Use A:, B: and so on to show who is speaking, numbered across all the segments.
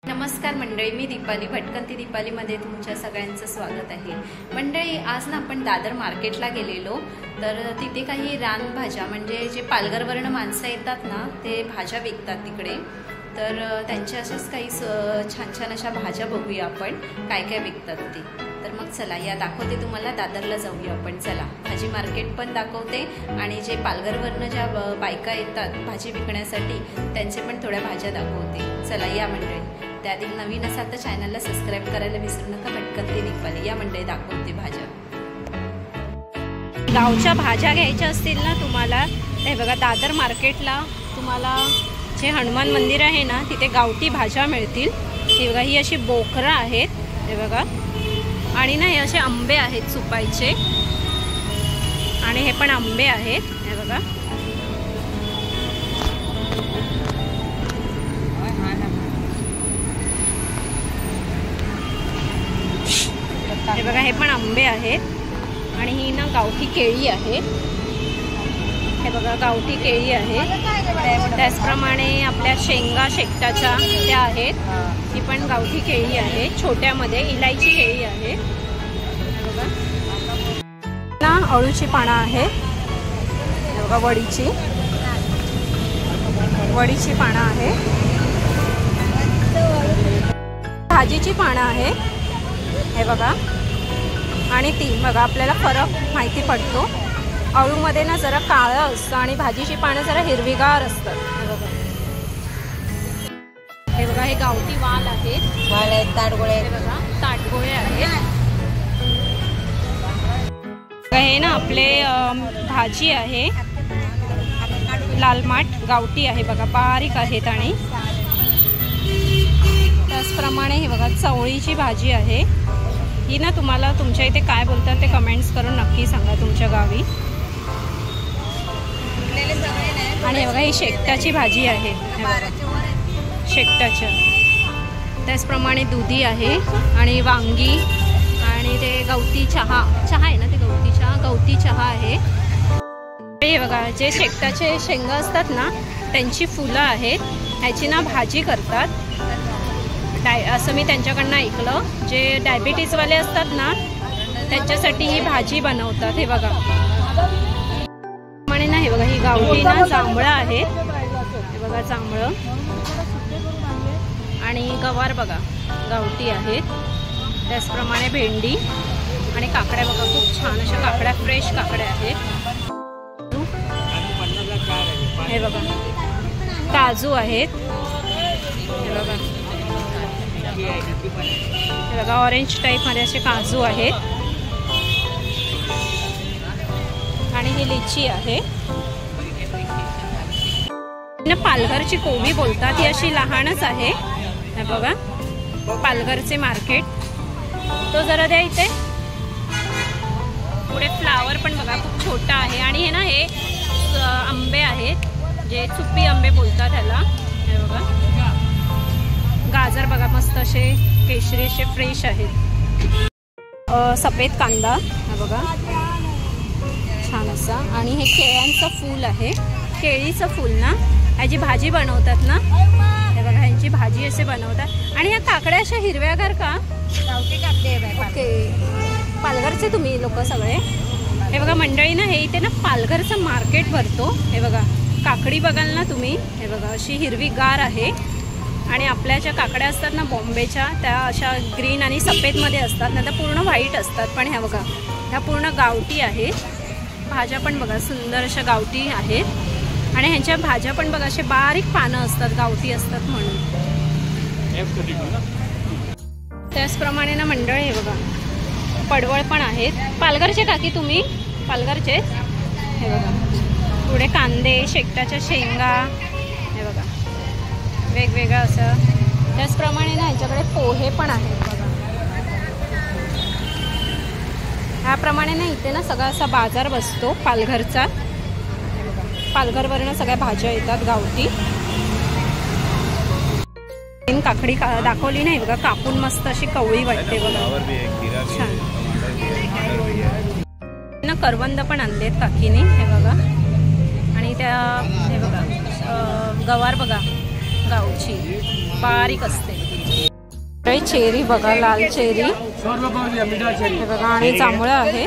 A: नमस्कार मंडळी, मी दीपाली, भटकंती दीपालीमध्ये तुमच्या सगळ्यांचं स्वागत आहे। मंडळी, आज ना आपण दादर मार्केटला गेलेलो, तर तिथे काही रानभाज्या म्हणजे जे पालघरवरून माणसं येतात ना ते भाज्या विकतात तिकडे, तर त्यांच्या अशाच काही छान छान अशा भाज्या बघूया आपण काय काय विकतात ते। तर मग चला या दाखवते तुम्हाला, दादरला जाऊया आपण। चला, भाजी मार्केट पण दाखवते आणि जे पालघरवरून ज्या बायका येतात भाजी विकण्यासाठी त्यांचे पण थोड्या भाज्या दाखवते। चला या मंडळी, त्याआधी नवीन असाल तर चॅनलला सबस्क्राईब करायला विसरू नका। भटकंती दीपाली या मंडळी दाखवते भाज्या। गावच्या भाज्या घ्यायच्या असतील ना तुम्हाला, हे बघा दादर मार्केटला तुम्हाला जे हनुमान मंदिर आहे ना तिथे गावठी भाज्या मिळतील। हे बघा, ही अशी बोकरा आहेत, हे बघा, आणि ना हे असे आंबे आहेत सुपायचे, आणि हे पण आंबे आहेत, हे बघा। हे बघा, हे पण आंबे आहेत, आणि ही ना गावठी केळी आहे, हे बघा गावठी केळी आहे। त्याचप्रमाणे आपल्या शेंगा शेकटाच्या त्या आहेत, ही पण गावठी केळी आहे, छोट्यामध्ये इलायची केळी आहे, हे बघा ना। अळूची पानं आहेत, हे बघा, वडीची पानं आहे, भाजीची पानं आहे, हे बघा। आणि ती बघा, आपल्याला फरक माहिती पडतो, अळूमध्ये ना जरा काळं असतं आणि भाजीची पानं जरा हिरवीगार असतात, हे बघा। हे बघा, हे गावठी वाल आहेत, ताटगोळे, हे बघा ताटगोळे आहेत। हे ना आपले भाजी आहे, लालमाट गावठी आहे बघा, बारीक आहेत। आणि त्याचप्रमाणे हे बघा चवळीची भाजी आहे, ही ना तुम्हाला तुमच्या इथे काय बोलतात ते कमेंट्स करून नक्की सांगा तुमच्या गावी। आणि हे बघा, ही शेकटाची भाजी आहे, शेकटाच्या। त्याचप्रमाणे दुधी आहे, आणि वांगी, आणि ते गवती चहा आहे ना, ते गवती चहा आहे। हे बघा, जे शेकटाचे शेंगा असतात ना त्यांची फुलं आहेत, ह्याची ना भाजी करतात, असं मी त्यांच्याकडनं ऐकलं। जे डायबिटीजवाले असतात ना त्यांच्यासाठी ही भाजी बनवतात, हे बघा। म्हणे ना, हे बघा, ही गावठी ना जांभळं आहेत, हे बघा जांभळं, आणि गवार बघा गावठी आहेत। त्याचप्रमाणे भेंडी आणि काकड्या बघा, खूप छान अशा काकड्या, फ्रेश काकड्या आहेत, हे बघा। काजू आहेत, हे बघा, हे बघा ऑरेंज टाईप मध्ये असे काजू आहेत, आणि ही लिची आहे ना। पालघरची कोबी बोलतात, ही अशी लहानच आहे, हे बघा पालघरचे मार्केट। तो जरा द्या इथे। पुढे फ्लावर पण बघा खूप छोटा आहे, आणि हे ना हे आंबे आहेत, जे चुप्पी आंबे बोलतात ह्याला, हे बघा। गाजर बघा मस्त असे केशरी असे फ्रेश आहेत। सफेद कांदा, हा बघा छान असा, आणि हे केळ्यांचं फूल आहे, केळीचं फूल ना ह्याची भाजी बनवतात ना, हे बघा ह्यांची भाजी असे बनवतात. आणि ह्या काकड्या अशा हिरव्यागार का?
B: गावठी काकडे
A: ओके, पालघरचे तुम्ही लोक सगळे. हे बघा मंडळी ना, हे इथे ना पालघरचं मार्केट भरतो. हे बघा काकडी बघाल ना तुम्ही, हे बघा अशी हिरवी गार आहे. आणि आपल्या ज्या काकड्या असतात ना बॉम्बेच्या, त्या अशा ग्रीन आणि सफेदमध्ये असतात, नाही तर पूर्ण व्हाईट असतात. पण ह्या बघा ह्या पूर्ण गावठी आहे. भाज्या पण बघा सुंदर अशा गावठी आहेत. आणि ह्यांच्या भाज्या पण बघा असे बारीक पानं असतात, गावठी असतात म्हणून. त्याचप्रमाणे ना मंडळी हे बघा पडवळ पण आहेत. पालघरचे काकी तुम्ही? पालघरचे. हे बघा पुढे कांदे, शेकटाच्या शेंगा, हे बघा वेगवेगळं असं. त्याचप्रमाणे ना ह्याच्याकडे पोहे पण आहेत बघा. ह्याप्रमाणे ना इथे ना सगळा असा बाजार बसतो पालघरचा. पालघरवरनं सगळ्या भाज्या येतात गावठी. काकडी दाखवली नाही बघा, कापून मस्त अशी कवळी वाटते बघा, छान ना. करवंद पण आणलेत काकीने, हे बघा. आणि त्या हे बघा गवार बघा गावची बारीक असते. चेरी बघा, लाल चेरी हे बघा. आणि जांभळं आहे.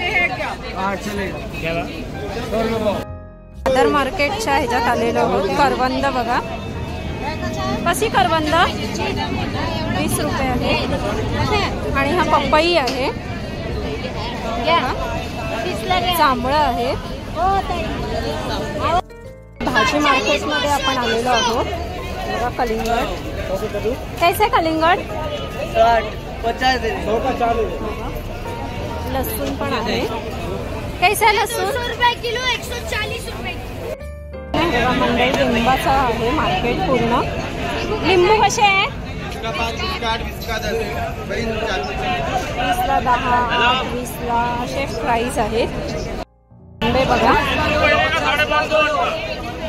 A: दादर मार्केटच्या ह्याच्यात आलेलो आहोत. करवंद बघा, कशी करवंद 20 रुपये आहे. आणि हा पपई आहे, जांभळं आहे. भाजी मार्केटमध्ये आपण आलेलो आहोत बघा. कलिंगड कैसे? कलिंगड 50. लसूण पण आहे. कैसा लसूण? 100 रुपये किलो, 140 रुपये. मंडई लिंबाचा आहे मार्केट पूर्ण. लिंबू कसे आहे? 20ला 10, 20ला असे प्राईस आहेत. आंबे बघा,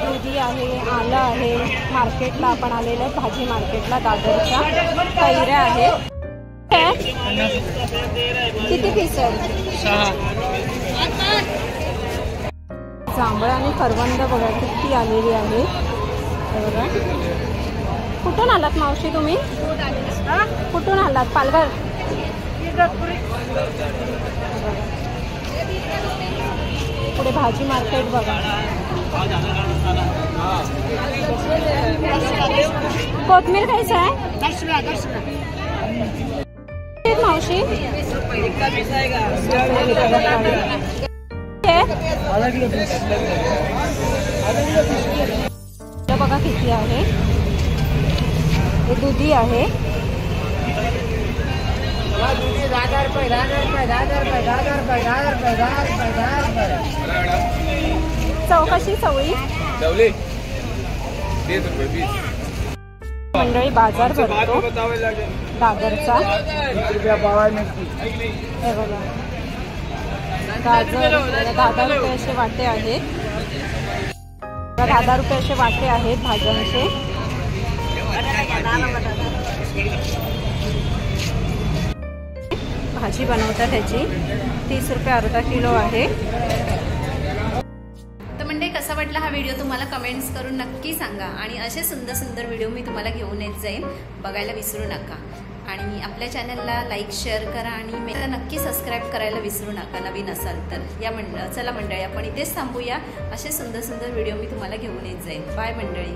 A: दुधी आहे, आलं आहे. मार्केटला आपण आलेलो भाजी मार्केटला दादरच्या. कैऱ्या आहेत. किती पीस आहेत? जांभळं आणि करवंद बघा किती आलेली आहे. बघा कुठून आलात मावशी तुम्ही? कुठून आलात? पालघर. पुढे भाजी मार्केट बघा. कोथमीर कैसा आहे? 10 रुपये मावशी. बघा किती आहे. हे दुधी आहे. 10 रुपये. चौकशी चवळी मंडळी बाजार भरतो दादरचा. हे बघा गाजर 10 रुपये असे वाटे आहेत. 10 रुपये असे वाटे आहेत भाज्यांचे. भाजी बनवतात ह्याची. 30 रुपये अर्धा किलो आहे. तर म्हणजे कसा वाटला हा व्हिडिओ तुम्हाला कमेंट्स करून नक्की सांगा. आणि असे सुंदर सुंदर व्हिडिओ मी तुम्हाला घेऊन येत जाईन, बघायला विसरू नका. आणि आपल्या चॅनलला लाईक शेअर करा आणि नक्की सबस्क्राईब करायला विसरू नका नवीन असाल तर. चला मंडळी आपण इथेच थांबूया. असे सुंदर सुंदर व्हिडिओ मी तुम्हाला घेऊन येत जाईन. बाय मंडळी.